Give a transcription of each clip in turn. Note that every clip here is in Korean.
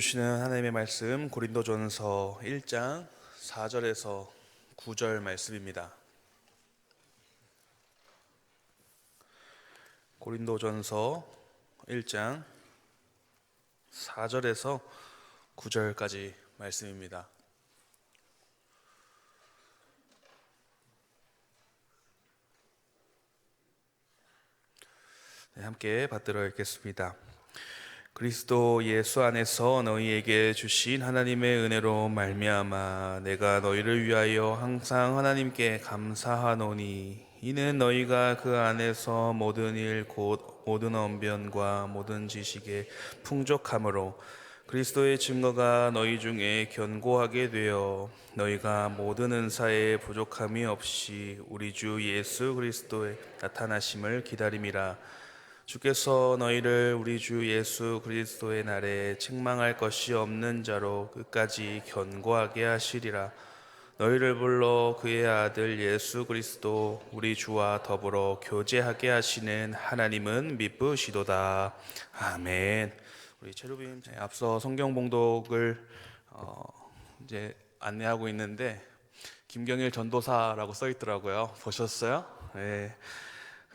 주시는 하나님의 말씀 고린도전서 1장 4절에서 9절 말씀입니다. 고린도전서 1장 4절에서 9절까지 말씀입니다. 네, 함께 받들어 읽겠습니다. 그리스도 예수 안에서 너희에게 주신 하나님의 은혜로 말미암아 내가 너희를 위하여 항상 하나님께 감사하노니 이는 너희가 그 안에서 모든 일 곧 모든 언변과 모든 지식에 풍족함으로 그리스도의 증거가 너희 중에 견고하게 되어 너희가 모든 은사에 부족함이 없이 우리 주 예수 그리스도의 나타나심을 기다림이라. 주께서 너희를 우리 주 예수 그리스도의 날에 책망할 것이 없는 자로 끝까지 견고하게 하시리라. 너희를 불러 그의 아들 예수 그리스도 우리 주와 더불어 교제하게 하시는 하나님은 미쁘시도다. 아멘. 우리 체루빔 앞서 성경 봉독을 이제 안내하고 있는데 김경일 전도사라고 써 있더라고요. 보셨어요? 네.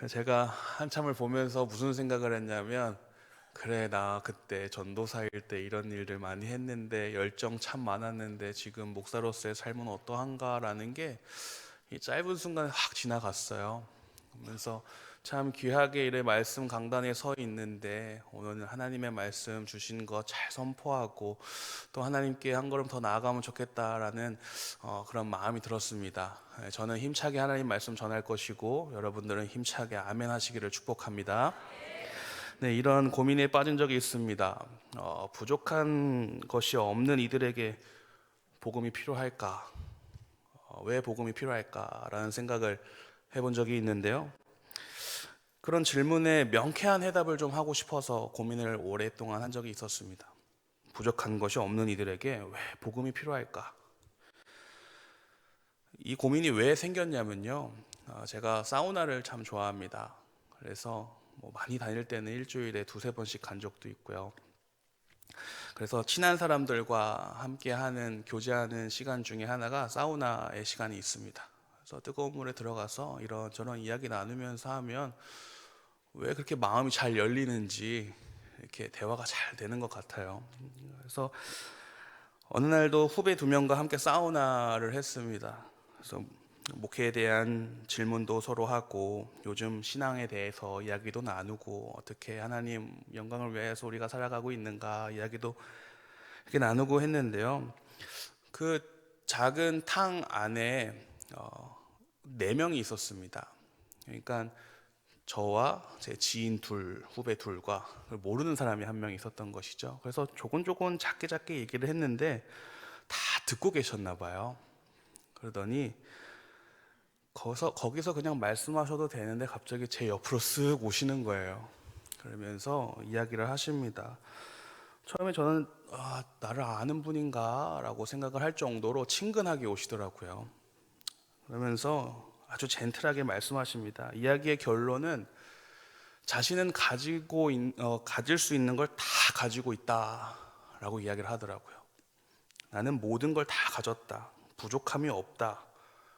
제가 한참을 보면서 무슨 생각을 했냐면, 그래, 나 그때 전도사일 때 이런 일들 많이 했는데 열정 참 많았는데 지금 목사로서의 삶은 어떠한가라는 게 이 짧은 순간에 확 지나갔어요. 그러면서 참 귀하게 이래 말씀 강단에 서 있는데 오늘 하나님의 말씀 주신 거 잘 선포하고 또 하나님께 한 걸음 더 나아가면 좋겠다라는 그런 마음이 들었습니다. 저는 힘차게 하나님 말씀 전할 것이고 여러분들은 힘차게 아멘 하시기를 축복합니다. 네, 이런 고민에 빠진 적이 있습니다. 부족한 것이 없는 이들에게 복음이 필요할까? 왜 복음이 필요할까라는 생각을 해본 적이 있는데요. 그런 질문에 명쾌한 해답을 좀 하고 싶어서 고민을 오랫동안 한 적이 있었습니다. 부족한 것이 없는 이들에게 왜 복음이 필요할까? 이 고민이 왜 생겼냐면요. 제가 사우나를 참 좋아합니다. 그래서 많이 다닐 때는 일주일에 두세 번씩 간 적도 있고요. 그래서 친한 사람들과 함께 하는 교제하는 시간 중에 하나가 사우나의 시간이 있습니다. 그래서 뜨거운 물에 들어가서 이런저런 이야기 나누면서 하면 왜 그렇게 마음이 잘 열리는지 이렇게 대화가 잘 되는 것 같아요. 그래서 어느 날도 후배 2명과 함께 사우나를 했습니다. 그래서 목회에 대한 질문도 서로 하고 요즘 신앙에 대해서 이야기도 나누고 어떻게 하나님 영광을 위해서 우리가 살아가고 있는가 이야기도 이렇게 나누고 했는데요. 그 작은 탕 안에 4명이 있었습니다. 그러니까 저와 제 지인 둘, 후배 둘과 모르는 사람이 1명 있었던 것이죠. 그래서 조곤조곤 작게 얘기를 했는데 다 듣고 계셨나 봐요. 그러더니 거기서 그냥 말씀하셔도 되는데 갑자기 제 옆으로 쓱 오시는 거예요. 그러면서 이야기를 하십니다. 처음에 저는 나를 아는 분인가 라고 생각을 할 정도로 친근하게 오시더라고요. 그러면서 아주 젠틀하게 말씀하십니다. 이야기의 결론은 자신은 가질 수 있는 걸 다 가지고 있다라고 이야기를 하더라고요. 나는 모든 걸 다 가졌다. 부족함이 없다.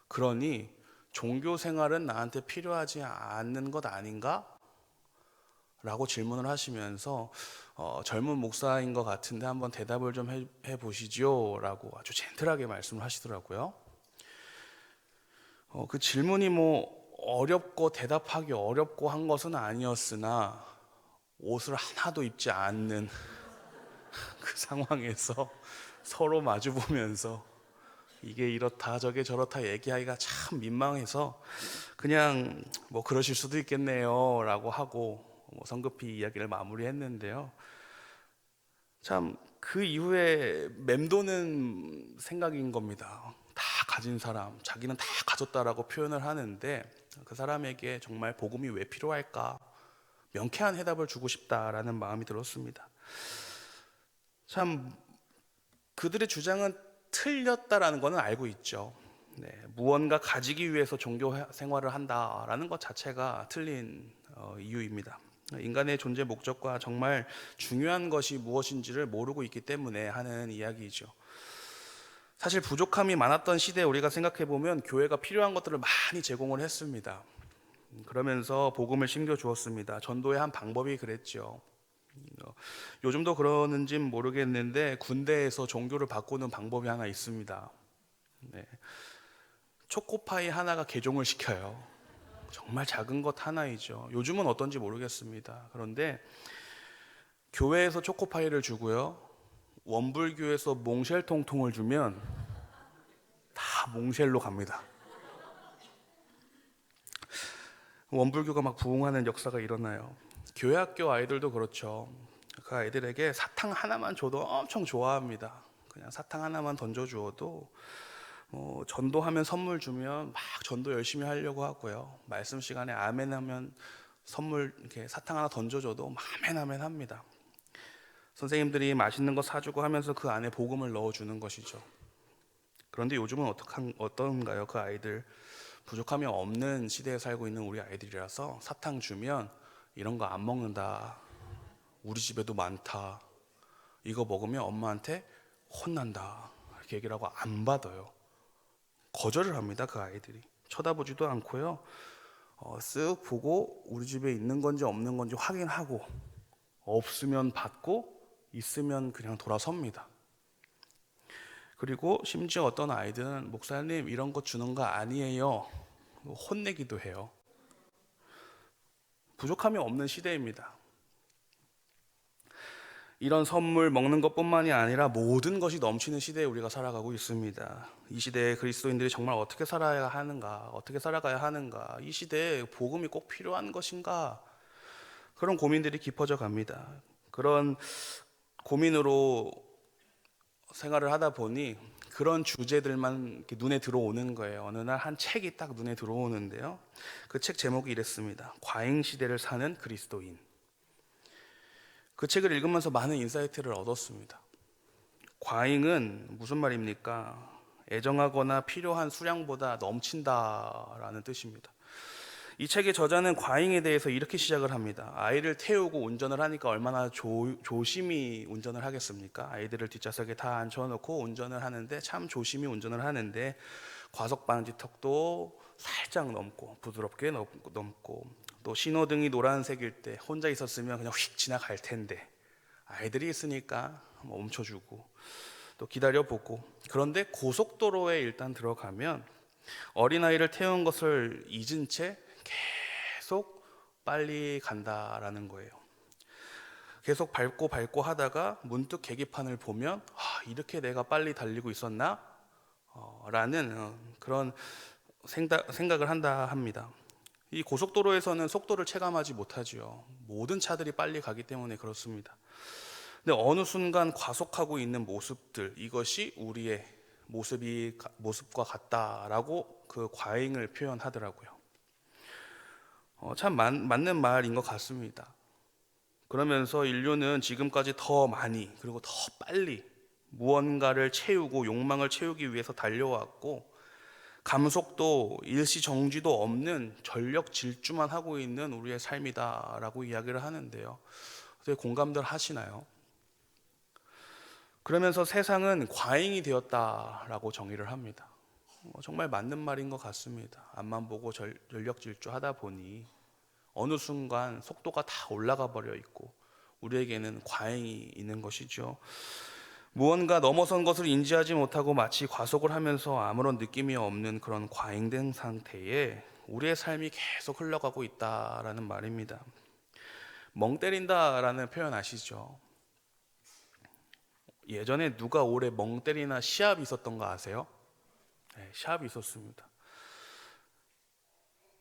그러니 종교 생활은 나한테 필요하지 않는 것 아닌가? 라고 질문을 하시면서 젊은 목사인 것 같은데 한번 대답을 좀 해보시죠 라고 아주 젠틀하게 말씀을 하시더라고요. 그 질문이 어렵고 대답하기 어렵고 한 것은 아니었으나 옷을 하나도 입지 않는 그 상황에서 서로 마주보면서 이게 이렇다 저게 저렇다 얘기하기가 참 민망해서 그냥 그러실 수도 있겠네요 라고 하고 성급히 이야기를 마무리했는데요. 참 그 이후에 맴도는 생각인 겁니다. 다 가진 사람, 자기는 다 가졌다라고 표현을 하는데 그 사람에게 정말 복음이 왜 필요할까? 명쾌한 해답을 주고 싶다라는 마음이 들었습니다. 참 그들의 주장은 틀렸다라는 것은 알고 있죠. 네, 무언가 가지기 위해서 종교 생활을 한다라는 것 자체가 틀린 이유입니다. 인간의 존재 목적과 정말 중요한 것이 무엇인지를 모르고 있기 때문에 하는 이야기이죠. 사실 부족함이 많았던 시대에 우리가 생각해 보면 교회가 필요한 것들을 많이 제공을 했습니다. 그러면서 복음을 심겨 주었습니다. 전도의 한 방법이 그랬죠. 요즘도 그러는지 모르겠는데 군대에서 종교를 바꾸는 방법이 하나 있습니다. 네. 초코파이 하나가 개종을 시켜요. 정말 작은 것 하나이죠. 요즘은 어떤지 모르겠습니다. 그런데 교회에서 초코파이를 주고요, 원불교에서 몽쉘통통을 주면 다 몽쉘로 갑니다. 원불교가 막 부흥하는 역사가 일어나요. 교회 학교 아이들도 그렇죠. 그 아이들에게 사탕 하나만 줘도 엄청 좋아합니다. 그냥 사탕 하나만 던져주어도 전도하면 선물 주면 막 전도 열심히 하려고 하고요. 말씀 시간에 아멘 하면 선물 이렇게 사탕 하나 던져줘도 아멘 아멘 합니다. 선생님들이 맛있는 거 사주고 하면서 그 안에 복음을 넣어주는 것이죠. 그런데 요즘은 어떤가요? 그 아이들 부족함이 없는 시대에 살고 있는 우리 아이들이라서 사탕 주면 이런 거 안 먹는다, 우리 집에도 많다, 이거 먹으면 엄마한테 혼난다, 이렇게 얘기를 하고 안 받아요. 거절을 합니다. 그 아이들이 쳐다보지도 않고요, 쓱 보고 우리 집에 있는 건지 없는 건지 확인하고 없으면 받고 있으면 그냥 돌아섭니다. 그리고 심지어 어떤 아이들은 목사님 이런 거 주는 거 아니에요, 혼내기도 해요. 부족함이 없는 시대입니다. 이런 선물 먹는 것뿐만이 아니라 모든 것이 넘치는 시대에 우리가 살아가고 있습니다. 이 시대에 그리스도인들이 정말 어떻게 살아야 하는가, 어떻게 살아가야 하는가, 이 시대에 복음이 꼭 필요한 것인가, 그런 고민들이 깊어져 갑니다. 그런 고민으로 생활을 하다 보니 그런 주제들만 이렇게 눈에 들어오는 거예요. 어느 날 한 책이 딱 눈에 들어오는데요, 그 책 제목이 이랬습니다. 과잉 시대를 사는 그리스도인. 그 책을 읽으면서 많은 인사이트를 얻었습니다. 과잉은 무슨 말입니까? 애정하거나 필요한 수량보다 넘친다라는 뜻입니다. 이 책의 저자는 과잉에 대해서 이렇게 시작을 합니다. 아이를 태우고 운전을 하니까 얼마나 조심히 운전을 하겠습니까? 아이들을 뒷좌석에 다 앉혀놓고 운전을 하는데 참 조심히 운전을 하는데 과속 방지 턱도 살짝 넘고 부드럽게 넘고, 또 신호등이 노란색일 때 혼자 있었으면 그냥 휙 지나갈 텐데 아이들이 있으니까 멈춰주고 또 기다려보고, 그런데 고속도로에 일단 들어가면 어린아이를 태운 것을 잊은 채 계속 빨리 간다라는 거예요. 계속 밟고 하다가 문득 계기판을 보면 이렇게 내가 빨리 달리고 있었나? 라는 그런 생각을 한다 합니다. 이 고속도로에서는 속도를 체감하지 못하지요. 모든 차들이 빨리 가기 때문에 그렇습니다. 근데 어느 순간 과속하고 있는 모습들, 이것이 우리의 모습과 같다라고 그 과잉을 표현하더라고요. 참 맞는 말인 것 같습니다. 그러면서 인류는 지금까지 더 많이 그리고 더 빨리 무언가를 채우고 욕망을 채우기 위해서 달려왔고, 감속도 일시정지도 없는 전력 질주만 하고 있는 우리의 삶이다라고 이야기를 하는데요. 어떻게 공감들 하시나요? 그러면서 세상은 과잉이 되었다라고 정의를 합니다. 정말 맞는 말인 것 같습니다. 앞만 보고 전력 질주하다 보니 어느 순간 속도가 다 올라가 버려 있고 우리에게는 과잉이 있는 것이죠. 무언가 넘어선 것을 인지하지 못하고 마치 과속을 하면서 아무런 느낌이 없는 그런 과잉된 상태에 우리의 삶이 계속 흘러가고 있다라는 말입니다. 멍 때린다라는 표현 아시죠? 예전에 누가 올해 멍 때리나 시합이 있었던 거 아세요? 네, 시합이 있었습니다.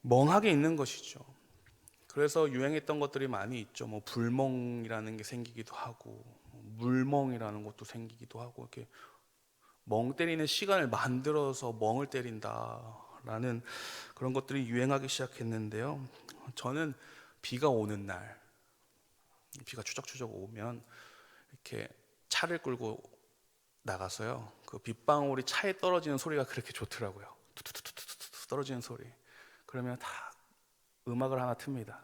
멍하게 있는 것이죠. 그래서 유행했던 것들이 많이 있죠. 불멍이라는 게 생기기도 하고 물멍이라는 것도 생기기도 하고, 이렇게 멍 때리는 시간을 만들어서 멍을 때린다라는 그런 것들이 유행하기 시작했는데요. 저는 비가 오는 날, 비가 추적추적 오면 이렇게 차를 끌고 나가서요, 그 빗방울이 차에 떨어지는 소리가 그렇게 좋더라고요. 툭툭툭툭 떨어지는 소리. 그러면 다 음악을 하나 틉니다.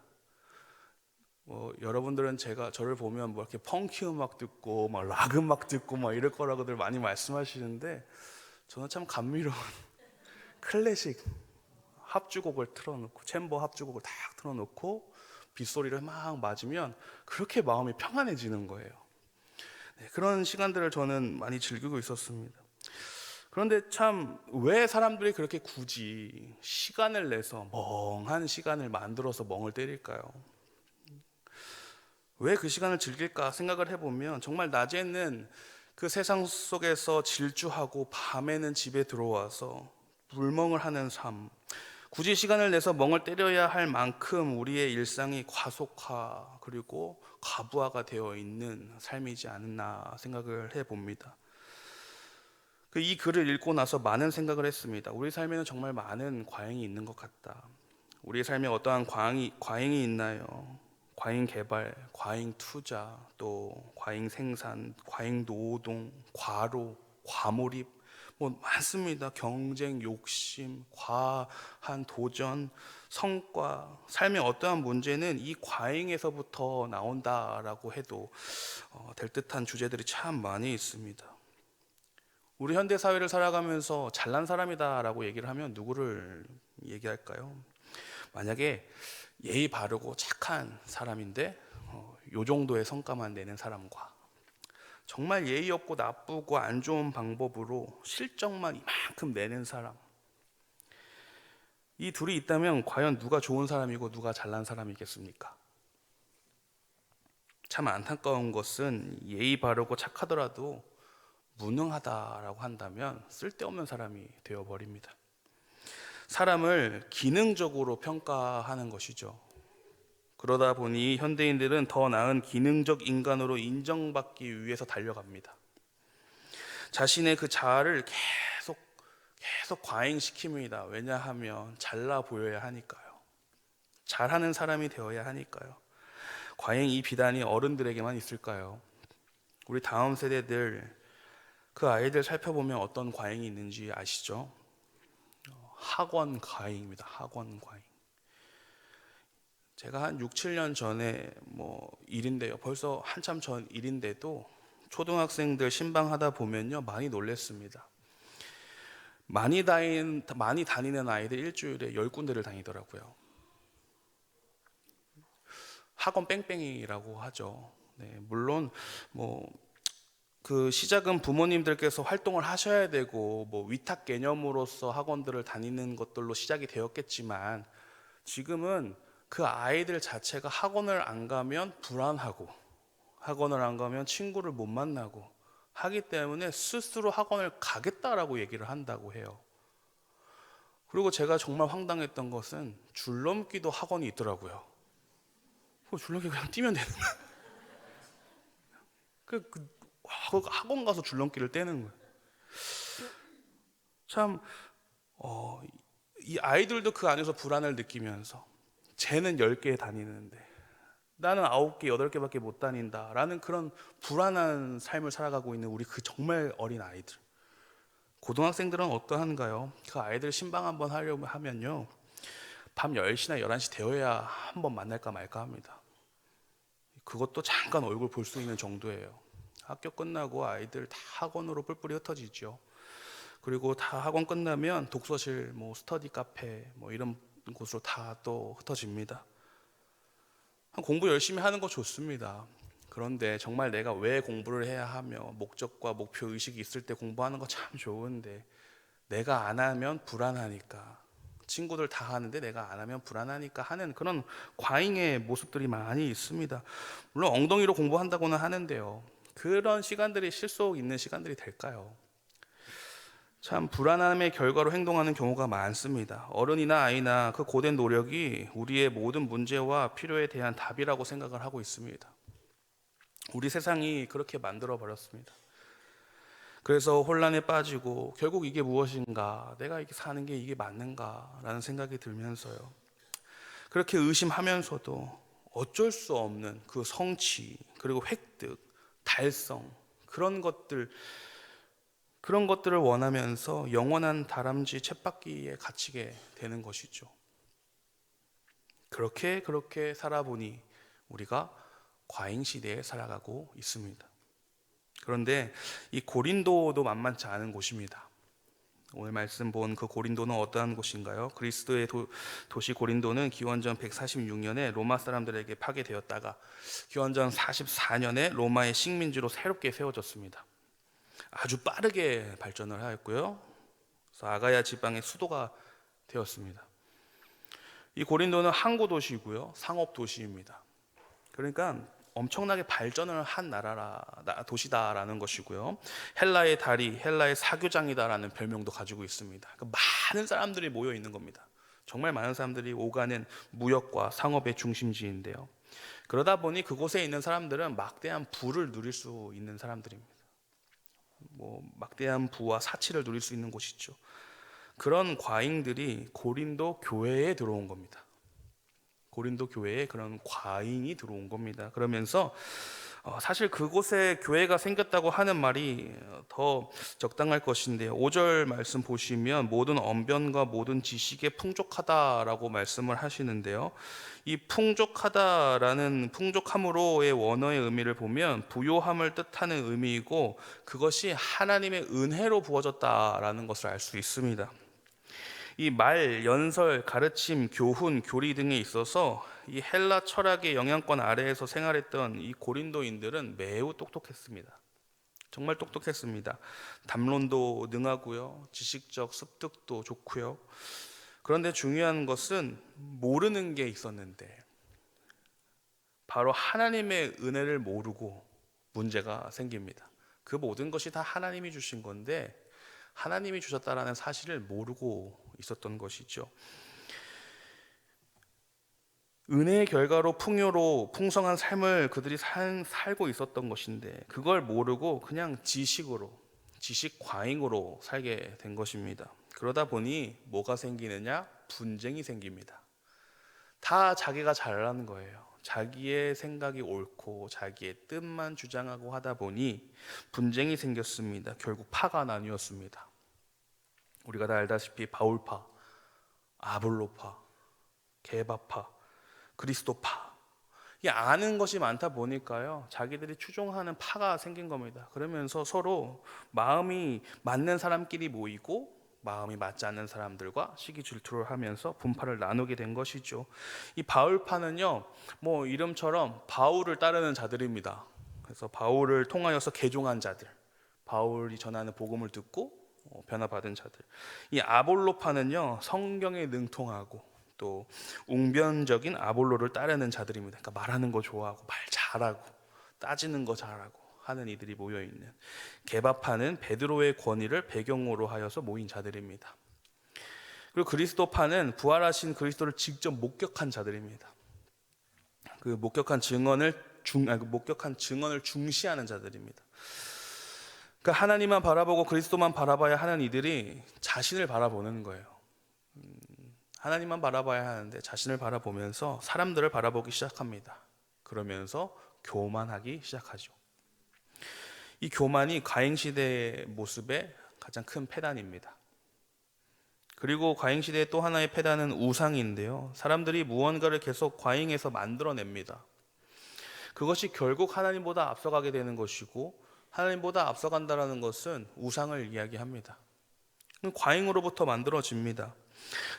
여러분들은 저를 보면 뭐 이렇게 펑키 음악 듣고 막 락 음악 듣고 막 이럴 거라고들 많이 말씀하시는데, 저는 참 감미로운 클래식 합주곡을 틀어놓고 챔버 합주곡을 딱 틀어놓고 빗소리를 막 맞으면 그렇게 마음이 평안해지는 거예요. 네, 그런 시간들을 저는 많이 즐기고 있었습니다. 그런데 참 왜 사람들이 그렇게 굳이 시간을 내서 멍한 시간을 만들어서 멍을 때릴까요? 왜 그 시간을 즐길까 생각을 해보면, 정말 낮에는 그 세상 속에서 질주하고 밤에는 집에 들어와서 불멍을 하는 삶, 굳이 시간을 내서 멍을 때려야 할 만큼 우리의 일상이 과속화 그리고 과부하가 되어 있는 삶이지 않나 생각을 해봅니다. 이 글을 읽고 나서 많은 생각을 했습니다. 우리 삶에는 정말 많은 과잉이 있는 것 같다. 우리의 삶에 어떠한 과잉이 있나요? 과잉 개발, 과잉 투자, 또 과잉 생산, 과잉 노동, 과로, 과몰입, 뭐 많습니다. 경쟁, 욕심, 과한 도전, 성과, 삶의 어떠한 문제는 이 과잉에서부터 나온다라고 해도 될 듯한 주제들이 참 많이 있습니다. 우리 현대 사회를 살아가면서 잘난 사람이다라고 얘기를 하면 누구를 얘기할까요? 만약에 예의 바르고 착한 사람인데 요 정도의 성과만 내는 사람과, 정말 예의 없고 나쁘고 안 좋은 방법으로 실적만 이만큼 내는 사람, 이 둘이 있다면 과연 누가 좋은 사람이고 누가 잘난 사람이겠습니까? 참 안타까운 것은 예의 바르고 착하더라도 무능하다라고 한다면 쓸데없는 사람이 되어버립니다. 사람을 기능적으로 평가하는 것이죠. 그러다 보니 현대인들은 더 나은 기능적 인간으로 인정받기 위해서 달려갑니다. 자신의 그 자아를 계속 과잉시킵니다. 왜냐하면 잘나 보여야 하니까요. 잘하는 사람이 되어야 하니까요. 과연 이 비단이 어른들에게만 있을까요? 우리 다음 세대들, 그 아이들 살펴보면 어떤 과잉이 있는지 아시죠? 학원 과잉입니다. 학원 과잉. 제가 한 6, 7년 전에 일인데요. 벌써 한참 전 일인데도 초등학생들 신방하다 보면요, 많이 놀랬습니다. 많이 다니는 아이들 일주일에 10군데를 다니더라고요. 학원 뺑뺑이라고 하죠. 네, 물론 그 시작은 부모님들께서 활동을 하셔야 되고 위탁 개념으로서 학원들을 다니는 것들로 시작이 되었겠지만, 지금은 그 아이들 자체가 학원을 안 가면 불안하고 학원을 안 가면 친구를 못 만나고 하기 때문에 스스로 학원을 가겠다라고 얘기를 한다고 해요. 그리고 제가 정말 황당했던 것은 줄넘기도 학원이 있더라고요. 줄넘기 그냥 뛰면 되는 거예요. 학원 가서 줄넘기를 떼는 거예요. 참 이 아이들도 그 안에서 불안을 느끼면서, 쟤는 10개 다니는데 나는 9개, 8개밖에 못 다닌다라는 그런 불안한 삶을 살아가고 있는 우리 그 정말 어린 아이들. 고등학생들은 어떠한가요? 그 아이들 신방 한번 하려고 하면요, 밤 10시나 11시 되어야 한번 만날까 말까 합니다. 그것도 잠깐 얼굴 볼 수 있는 정도예요. 학교 끝나고 아이들 다 학원으로 뿔뿔이 흩어지죠. 그리고 다 학원 끝나면 독서실, 스터디 카페 이런 곳으로 다 또 흩어집니다. 공부 열심히 하는 거 좋습니다. 그런데 정말 내가 왜 공부를 해야 하며 목적과 목표 의식이 있을 때 공부하는 거 참 좋은데, 내가 안 하면 불안하니까, 친구들 다 하는데 내가 안 하면 불안하니까 하는 그런 과잉의 모습들이 많이 있습니다. 물론 엉덩이로 공부한다고는 하는데요, 그런 시간들이 실속 있는 시간들이 될까요? 참 불안함의 결과로 행동하는 경우가 많습니다. 어른이나 아이나 그 고된 노력이 우리의 모든 문제와 필요에 대한 답이라고 생각을 하고 있습니다. 우리 세상이 그렇게 만들어 버렸습니다. 그래서 혼란에 빠지고 결국 이게 무엇인가, 내가 이렇게 사는 게 이게 맞는가 라는 생각이 들면서요, 그렇게 의심하면서도 어쩔 수 없는 그 성취, 그리고 획득, 달성, 그런 것들을 원하면서 영원한 다람쥐 쳇바퀴에 갇히게 되는 것이죠. 그렇게 살아보니 우리가 과잉 시대에 살아가고 있습니다. 그런데 이 고린도도 만만치 않은 곳입니다. 오늘 말씀 본 그 고린도는 어떠한 곳인가요? 그리스도의 도시 고린도는 기원전 146년에 로마 사람들에게 파괴되었다가 기원전 44년에 로마의 식민지로 새롭게 세워졌습니다. 아주 빠르게 발전을 하였고요. 그래서 아가야 지방의 수도가 되었습니다. 이 고린도는 항구 도시이고요, 상업 도시입니다. 그러니까 엄청나게 발전을 한 도시다라는 것이고요. 헬라의 다리, 헬라의 사교장이다라는 별명도 가지고 있습니다. 그러니까 많은 사람들이 모여 있는 겁니다. 정말 많은 사람들이 오가는 무역과 상업의 중심지인데요. 그러다 보니 그곳에 있는 사람들은 막대한 부를 누릴 수 있는 사람들입니다. 막대한 부와 사치를 누릴 수 있는 곳이죠. 그런 과잉들이 고린도 교회에 들어온 겁니다. 고린도 교회에 그런 과잉이 들어온 겁니다. 그러면서 사실 그곳에 교회가 생겼다고 하는 말이 더 적당할 것인데요. 5절 말씀 보시면 모든 언변과 모든 지식에 풍족하다라고 말씀을 하시는데요. 이 풍족하다라는 풍족함으로의 원어의 의미를 보면 부요함을 뜻하는 의미이고 그것이 하나님의 은혜로 부어졌다라는 것을 알 수 있습니다. 이 말, 연설, 가르침, 교훈, 교리 등에 있어서 이 헬라 철학의 영향권 아래에서 생활했던 이 고린도인들은 매우 똑똑했습니다. 정말 똑똑했습니다. 담론도 능하고요, 지식적 습득도 좋고요. 그런데 중요한 것은 모르는 게 있었는데 바로 하나님의 은혜를 모르고 문제가 생깁니다. 그 모든 것이 다 하나님이 주신 건데 하나님이 주셨다라는 사실을 모르고 있었던 것이죠. 은혜의 결과로 풍성한 삶을 그들이 살고 있었던 것인데 그걸 모르고 그냥 지식 과잉으로 살게 된 것입니다. 그러다 보니 뭐가 생기느냐? 분쟁이 생깁니다. 다 자기가 잘하는 거예요. 자기의 생각이 옳고 자기의 뜻만 주장하고 하다 보니 분쟁이 생겼습니다. 결국 파가 나뉘었습니다. 우리가 다 알다시피 바울파, 아볼로파, 게바파, 그리스도파, 이 아는 것이 많다 보니까요 자기들이 추종하는 파가 생긴 겁니다. 그러면서 서로 마음이 맞는 사람끼리 모이고 마음이 맞지 않는 사람들과 시기 질투를 하면서 분파를 나누게 된 것이죠. 이 바울파는요 이름처럼 바울을 따르는 자들입니다. 그래서 바울을 통하여서 개종한 자들, 바울이 전하는 복음을 듣고 변화받은 자들. 이 아볼로파는요 성경에 능통하고 또 웅변적인 아볼로를 따르는 자들입니다. 그러니까 말하는 거 좋아하고 말 잘하고 따지는 거 잘하고 하는 이들이 모여있는. 게바파는 베드로의 권위를 배경으로 하여서 모인 자들입니다. 그리고 그리스도파는 부활하신 그리스도를 직접 목격한 자들입니다. 그 목격한 증언을 중시하는 자들입니다. 그러니까 하나님만 바라보고 그리스도만 바라봐야 하는 이들이 자신을 바라보는 거예요. 하나님만 바라봐야 하는데 자신을 바라보면서 사람들을 바라보기 시작합니다. 그러면서 교만하기 시작하죠. 이 교만이 과잉시대의 모습의 가장 큰 패단입니다. 그리고 과잉시대의 또 하나의 패단은 우상인데요. 사람들이 무언가를 계속 과잉해서 만들어냅니다. 그것이 결국 하나님보다 앞서가게 되는 것이고 하나님보다 앞서간다는 것은 우상을 이야기합니다. 과잉으로부터 만들어집니다.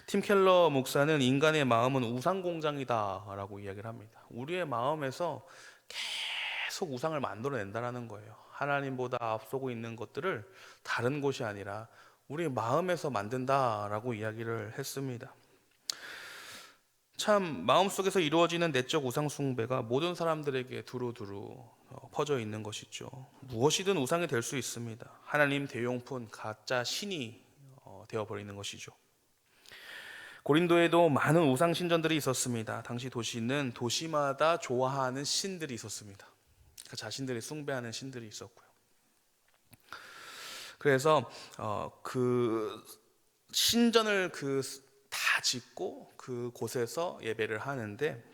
팀 켈러 목사는 인간의 마음은 우상 공장이다 라고 이야기를 합니다. 우리의 마음에서 계속 우상을 만들어낸다는 거예요. 하나님보다 앞서고 있는 것들을 다른 곳이 아니라 우리 마음에서 만든다라고 이야기를 했습니다. 참 마음속에서 이루어지는 내적 우상 숭배가 모든 사람들에게 두루두루 퍼져 있는 것이죠. 무엇이든 우상이 될 수 있습니다. 하나님 대용품, 가짜 신이 되어버리는 것이죠. 고린도에도 많은 우상 신전들이 있었습니다. 당시 도시는 도시마다 좋아하는 신들이 있었습니다. 자신들이 숭배하는 신들이 있었고요. 그래서 그 신전을 다 짓고 그곳에서 예배를 하는데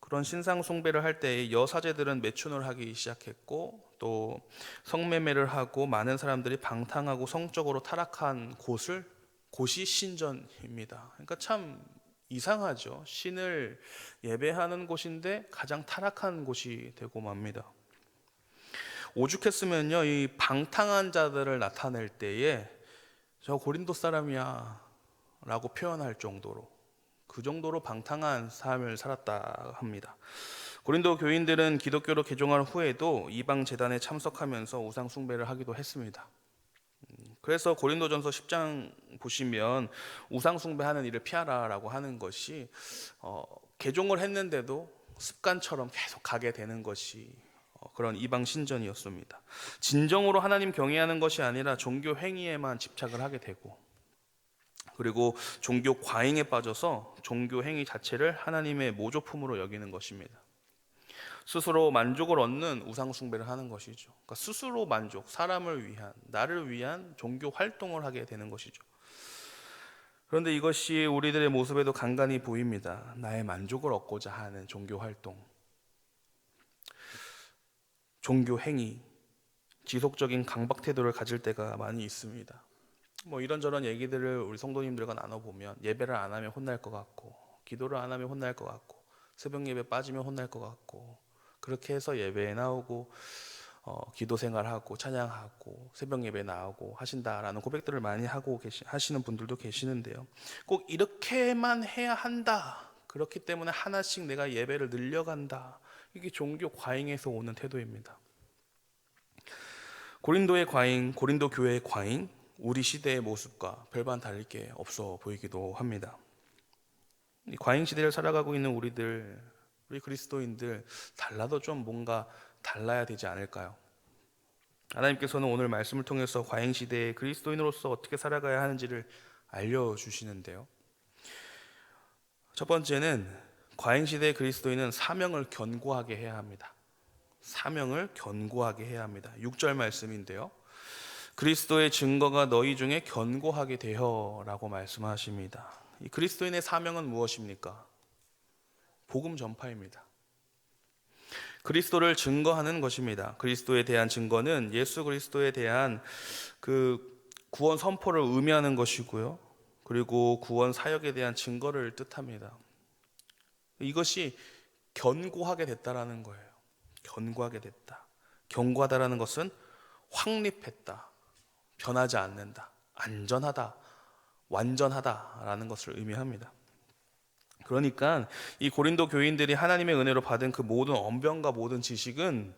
그런 신상 숭배를 할 때 여사제들은 매춘을 하기 시작했고 또 성매매를 하고 많은 사람들이 방탕하고 성적으로 타락한 곳이 신전입니다. 그러니까 참 이상하죠. 신을 예배하는 곳인데 가장 타락한 곳이 되고 맙니다. 오죽했으면요, 이 방탕한 자들을 나타낼 때에 저 고린도 사람이야 라고 표현할 정도로, 그 정도로 방탕한 삶을 살았다 합니다. 고린도 교인들은 기독교로 개종한 후에도 이방 제단에 참석하면서 우상 숭배를 하기도 했습니다. 그래서 고린도전서 10장 보시면 우상 숭배하는 일을 피하라라고 하는 것이 개종을 했는데도 습관처럼 계속 가게 되는 것이 그런 이방 신전이었습니다. 진정으로 하나님 경외하는 것이 아니라 종교 행위에만 집착을 하게 되고, 그리고 종교 과잉에 빠져서 종교 행위 자체를 하나님의 모조품으로 여기는 것입니다. 스스로 만족을 얻는 우상 숭배를 하는 것이죠. 그러니까 스스로 만족, 사람을 위한, 나를 위한 종교 활동을 하게 되는 것이죠. 그런데 이것이 우리들의 모습에도 간간히 보입니다. 나의 만족을 얻고자 하는 종교 활동, 종교 행위, 지속적인 강박 태도를 가질 때가 많이 있습니다. 뭐 이런저런 얘기들을 우리 성도님들과 나눠보면 예배를 안 하면 혼날 것 같고, 기도를 안 하면 혼날 것 같고, 새벽 예배 빠지면 혼날 것 같고, 그렇게 해서 예배에 나오고 기도 생활하고 찬양하고 새벽 예배 나오고 하신다라는 고백들을 많이 하시는 분들도 계시는데요. 꼭 이렇게만 해야 한다, 그렇기 때문에 하나씩 내가 예배를 늘려간다, 이게 종교 과잉에서 오는 태도입니다. 고린도의 과잉, 고린도 교회의 과잉, 우리 시대의 모습과 별반 다를 게 없어 보이기도 합니다. 이 과잉 시대를 살아가고 있는 우리 그리스도인들, 달라도 좀 뭔가 달라야 되지 않을까요? 하나님께서는 오늘 말씀을 통해서 과잉 시대의 그리스도인으로서 어떻게 살아가야 하는지를 알려주시는데요. 첫 번째는 과잉 시대의 그리스도인은 사명을 견고하게 해야 합니다. 사명을 견고하게 해야 합니다. 6절 말씀인데요. 그리스도의 증거가 너희 중에 견고하게 되어 라고 말씀하십니다. 이 그리스도인의 사명은 무엇입니까? 복음 전파입니다. 그리스도를 증거하는 것입니다. 그리스도에 대한 증거는 예수 그리스도에 대한 그 구원 선포를 의미하는 것이고요. 그리고 구원 사역에 대한 증거를 뜻합니다. 이것이 견고하게 됐다라는 거예요. 견고하게 됐다. 견고하다라는 것은 확립했다, 변하지 않는다, 안전하다, 완전하다라는 것을 의미합니다. 그러니까 이 고린도 교인들이 하나님의 은혜로 받은 그 모든 언변과 모든 지식은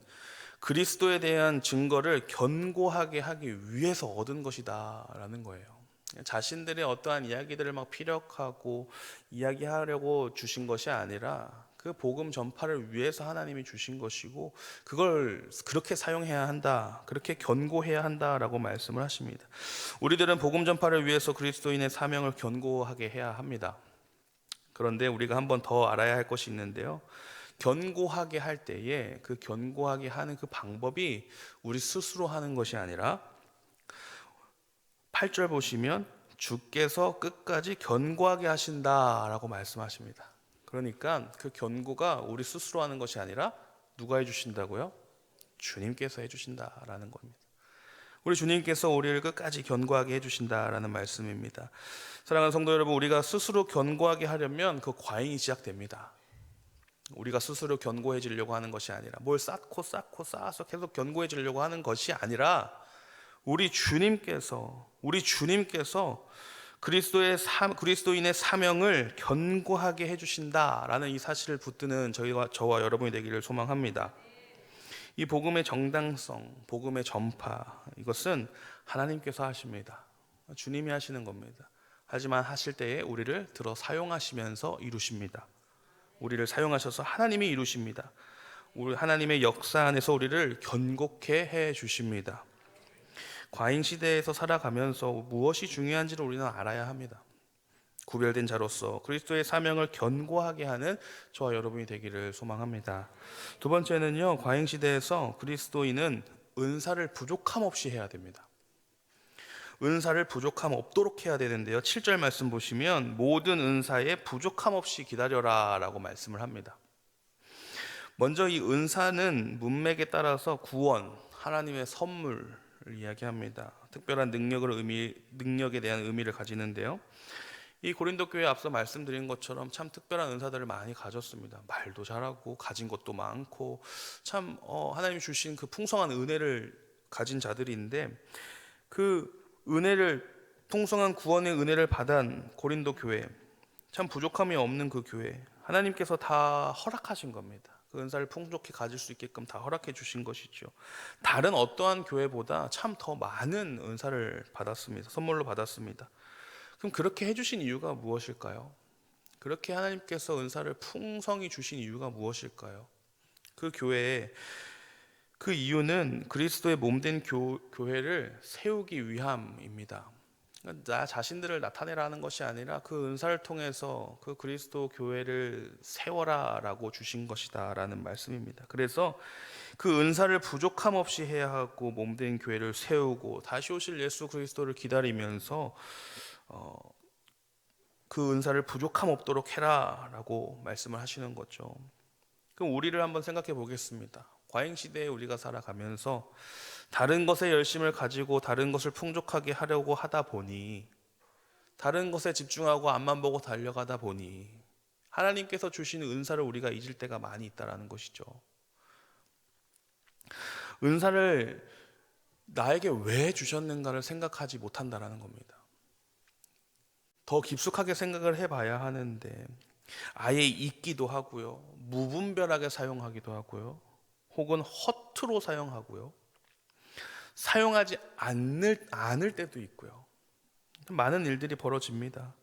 그리스도에 대한 증거를 견고하게 하기 위해서 얻은 것이다라는 거예요. 자신들의 어떠한 이야기들을 막 피력하고 이야기하려고 주신 것이 아니라 그 복음 전파를 위해서 하나님이 주신 것이고, 그걸 그렇게 사용해야 한다, 그렇게 견고해야 한다라고 말씀을 하십니다. 우리들은 복음 전파를 위해서 그리스도인의 사명을 견고하게 해야 합니다. 그런데 우리가 한 번 더 알아야 할 것이 있는데요. 견고하게 할 때에 그 견고하게 하는 그 방법이 우리 스스로 하는 것이 아니라 8절 보시면 주께서 끝까지 견고하게 하신다라고 말씀하십니다. 그러니까 그 견고가 우리 스스로 하는 것이 아니라 누가 해주신다고요? 주님께서 해주신다라는 겁니다. 우리 주님께서 우리를 끝까지 견고하게 해주신다라는 말씀입니다. 사랑하는 성도 여러분, 우리가 스스로 견고하게 하려면 그 과잉이 시작됩니다. 우리가 스스로 견고해지려고 하는 것이 아니라, 뭘 쌓아서 계속 견고해지려고 하는 것이 아니라, 우리 주님께서 그리스도인의 사명을 견고하게 해주신다라는 이 사실을 붙드는 저와 여러분이 되기를 소망합니다. 이 복음의 정당성, 복음의 전파, 이것은 하나님께서 하십니다. 주님이 하시는 겁니다. 하지만 하실 때에 우리를 들어 사용하시면서 이루십니다. 우리를 사용하셔서 하나님이 이루십니다. 우리 하나님의 역사 안에서 우리를 견고케 해 주십니다. 과잉 시대에서 살아가면서 무엇이 중요한지를 우리는 알아야 합니다. 구별된 자로서 그리스도의 사명을 견고하게 하는 저와 여러분이 되기를 소망합니다. 두 번째는요, 과잉 시대에서 그리스도인은 은사를 부족함 없이 해야 됩니다. 은사를 부족함 없도록 해야 되는데요, 7절 말씀 보시면 모든 은사에 부족함 없이 기다려라 라고 말씀을 합니다. 먼저 이 은사는 문맥에 따라서 구원, 하나님의 선물을 이야기합니다. 특별한 능력에 대한 의미를 가지는데요, 이 고린도 교회 앞서 말씀드린 것처럼 참 특별한 은사들을 많이 가졌습니다. 말도 잘하고 가진 것도 많고 참 하나님이 주신 그 풍성한 은혜를 가진 자들인데, 그 은혜를, 풍성한 구원의 은혜를 받은 고린도 교회, 참 부족함이 없는 그 교회, 하나님께서 다 허락하신 겁니다. 그 은사를 풍족히 가질 수 있게끔 다 허락해 주신 것이죠. 다른 어떠한 교회보다 참 더 많은 은사를 받았습니다. 선물로 받았습니다. 그럼 그렇게 해주신 이유가 무엇일까요? 그렇게 하나님께서 은사를 풍성히 주신 이유가 무엇일까요? 그 교회에, 그 이유는 그리스도의 몸된 교회를 세우기 위함입니다. 나 자신들을 나타내라는 것이 아니라 그 은사를 통해서 그 그리스도 교회를 세워라라고 주신 것이다라는 말씀입니다. 그래서 그 은사를 부족함 없이 해야 하고 몸된 교회를 세우고 다시 오실 예수 그리스도를 기다리면서 그 은사를 부족함 없도록 해라라고 말씀을 하시는 거죠. 그럼 우리를 한번 생각해 보겠습니다. 과잉 시대에 우리가 살아가면서 다른 것에 열심을 가지고 다른 것을 풍족하게 하려고 하다 보니, 다른 것에 집중하고 앞만 보고 달려가다 보니 하나님께서 주신 은사를 우리가 잊을 때가 많이 있다라는 것이죠. 은사를 나에게 왜 주셨는가를 생각하지 못한다라는 겁니다. 더 깊숙하게 생각을 해봐야 하는데, 아예 잊기도 하고요, 무분별하게 사용하기도 하고요, 혹은 허투루 사용하고요, 사용하지 않을 때도 있고요. 많은 일들이 벌어집니다.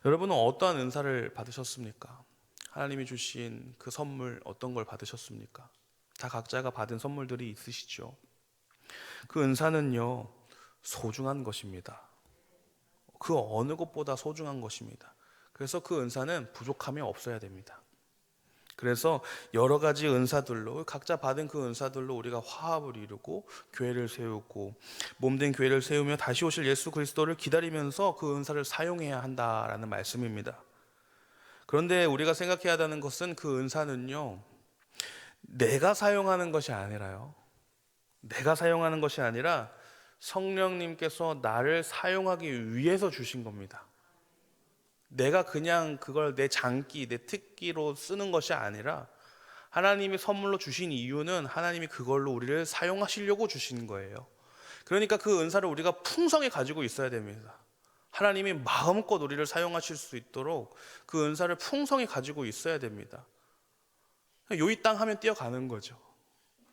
여러분은 어떠한 은사를 받으셨습니까? 하나님이 주신 그 선물 어떤 걸 받으셨습니까? 다 각자가 받은 선물들이 있으시죠. 그 은사는요, 소중한 것입니다. 그 어느 것보다 소중한 것입니다. 그래서 그 은사는 부족함이 없어야 됩니다. 그래서 여러 가지 은사들로, 각자 받은 그 은사들로 우리가 화합을 이루고 교회를 세우고 몸된 교회를 세우며 다시 오실 예수 그리스도를 기다리면서 그 은사를 사용해야 한다라는 말씀입니다. 그런데 우리가 생각해야 하는 것은 그 은사는요, 내가 사용하는 것이 아니라요, 내가 사용하는 것이 아니라 성령님께서 나를 사용하기 위해서 주신 겁니다. 내가 그냥 그걸 내 장기, 내 특기로 쓰는 것이 아니라 하나님이 선물로 주신 이유는 하나님이 그걸로 우리를 사용하시려고 주신 거예요. 그러니까 그 은사를 우리가 풍성히 가지고 있어야 됩니다. 하나님이 마음껏 우리를 사용하실 수 있도록 그 은사를 풍성히 가지고 있어야 됩니다. 요이 땅 하면 뛰어가는 거죠.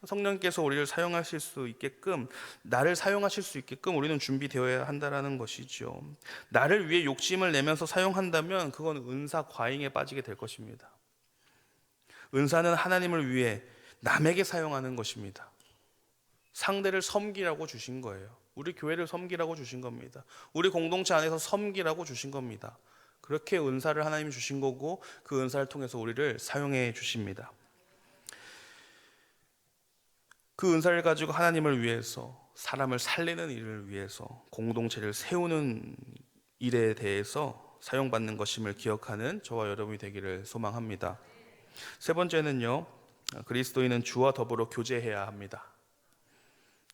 성령께서 우리를 사용하실 수 있게끔, 나를 사용하실 수 있게끔 우리는 준비되어야 한다는 것이죠. 나를 위해 욕심을 내면서 사용한다면 그건 은사 과잉에 빠지게 될 것입니다. 은사는 하나님을 위해 남에게 사용하는 것입니다. 상대를 섬기라고 주신 거예요. 우리 교회를 섬기라고 주신 겁니다. 우리 공동체 안에서 섬기라고 주신 겁니다. 그렇게 은사를 하나님이 주신 거고 그 은사를 통해서 우리를 사용해 주십니다. 그 은사를 가지고 하나님을 위해서, 사람을 살리는 일을 위해서, 공동체를 세우는 일에 대해서 사용받는 것임을 기억하는 저와 여러분이 되기를 소망합니다. 세 번째는요, 그리스도인은 주와 더불어 교제해야 합니다.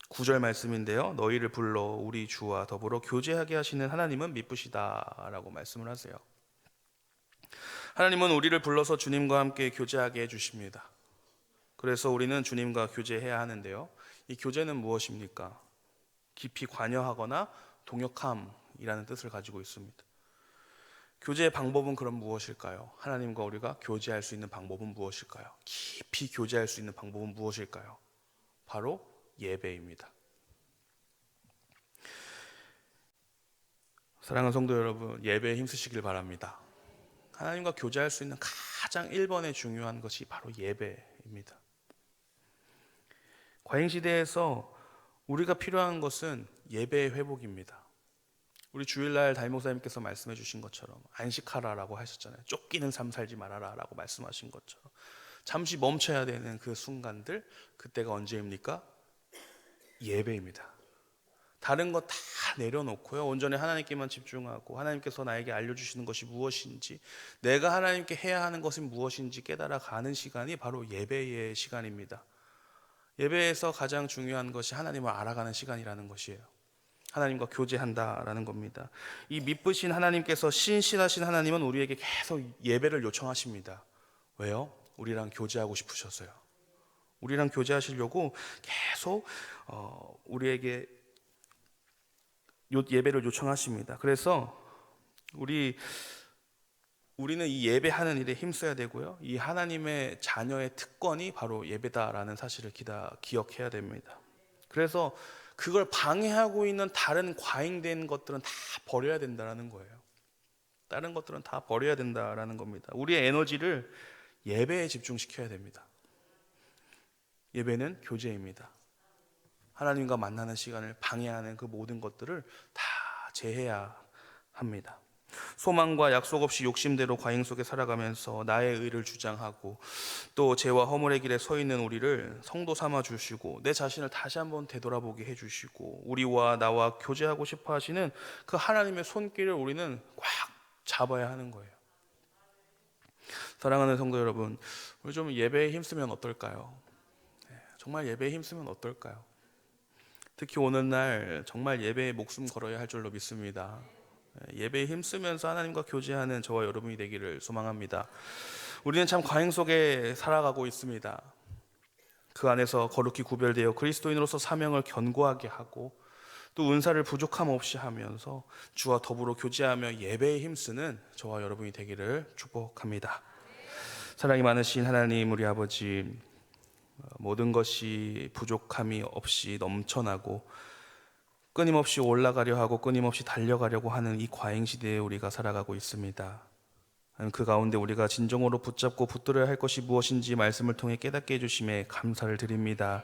9절 말씀인데요, 너희를 불러 우리 주와 더불어 교제하게 하시는 하나님은 미쁘시다 라고 말씀을 하세요. 하나님은 우리를 불러서 주님과 함께 교제하게 해주십니다. 그래서 우리는 주님과 교제해야 하는데요, 이 교제는 무엇입니까? 깊이 관여하거나 동역함이라는 뜻을 가지고 있습니다. 교제의 방법은 그럼 무엇일까요? 하나님과 우리가 교제할 수 있는 방법은 무엇일까요? 깊이 교제할 수 있는 방법은 무엇일까요? 바로 예배입니다. 사랑하는 성도 여러분, 예배에 힘쓰시길 바랍니다. 하나님과 교제할 수 있는 가장 1번의 중요한 것이 바로 예배입니다. 과잉시대에서 우리가 필요한 것은 예배의 회복입니다. 우리 주일날 담임목사님께서 말씀해 주신 것처럼 안식하라라고 하셨잖아요. 쫓기는 삶 살지 말아라 라고 말씀하신 것처럼 잠시 멈춰야 되는 그 순간들, 그때가 언제입니까? 예배입니다. 다른 거 다 내려놓고요, 온전히 하나님께만 집중하고 하나님께서 나에게 알려주시는 것이 무엇인지, 내가 하나님께 해야 하는 것은 무엇인지 깨달아가는 시간이 바로 예배의 시간입니다. 예배에서 가장 중요한 것이 하나님을 알아가는 시간이라는 것이에요. 하나님과 교제한다라는 겁니다. 이 미쁘신 하나님께서 신실하신 하나님은 우리에게 계속 예배를 요청하십니다. 왜요? 우리랑 교제하고 싶으셔서요. 우리랑 교제하시려고 계속 우리에게 예배를 요청하십니다. 그래서 우리는 이 예배하는 일에 힘써야 되고요. 이 하나님의 자녀의 특권이 바로 예배다라는 사실을 기억해야 됩니다. 그래서 그걸 방해하고 있는 다른 과잉된 것들은 다 버려야 된다는 거예요. 다른 것들은 다 버려야 된다라는 겁니다. 우리의 에너지를 예배에 집중시켜야 됩니다. 예배는 교제입니다. 하나님과 만나는 시간을 방해하는 그 모든 것들을 다 제해야 합니다. 소망과 약속 없이 욕심대로 과잉 속에 살아가면서 나의 의를 주장하고 또 죄와 허물의 길에 서 있는 우리를 성도 삼아 주시고 내 자신을 다시 한번 되돌아보게 해주시고 우리와 나와 교제하고 싶어 하시는 그 하나님의 손길을 우리는 꽉 잡아야 하는 거예요. 사랑하는 성도 여러분, 우리 좀 예배에 힘쓰면 어떨까요? 정말 예배에 힘쓰면 어떨까요? 특히 오는 날 정말 예배에 목숨 걸어야 할 줄로 믿습니다. 예배에 힘쓰면서 하나님과 교제하는 저와 여러분이 되기를 소망합니다. 우리는 참 과잉 속에 살아가고 있습니다. 그 안에서 거룩히 구별되어 그리스도인으로서 사명을 견고하게 하고 또 은사를 부족함 없이 하면서 주와 더불어 교제하며 예배에 힘쓰는 저와 여러분이 되기를 축복합니다. 사랑이 많으신 하나님 우리 아버지, 모든 것이 부족함이 없이 넘쳐나고 끊임없이 올라가려 하고 끊임없이 달려가려고 하는 이 과잉 시대에 우리가 살아가고 있습니다. 그 가운데 우리가 진정으로 붙잡고 붙들어야 할 것이 무엇인지 말씀을 통해 깨닫게 해주심에 감사를 드립니다.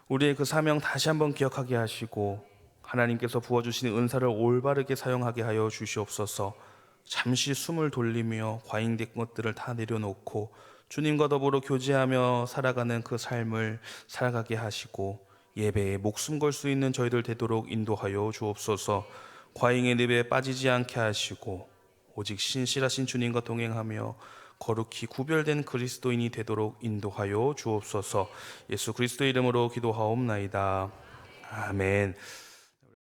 우리의 그 사명 다시 한번 기억하게 하시고 하나님께서 부어주시는 은사를 올바르게 사용하게 하여 주시옵소서. 잠시 숨을 돌리며 과잉된 것들을 다 내려놓고 주님과 더불어 교제하며 살아가는 그 삶을 살아가게 하시고 예배에 목숨 걸 수 있는 저희들 되도록 인도하여 주옵소서. 과잉의 늪에 빠지지 않게 하시고 오직 신실하신 주님과 동행하며 거룩히 구별된 그리스도인이 되도록 인도하여 주옵소서. 예수 그리스도의 이름으로 기도하옵나이다. 아멘.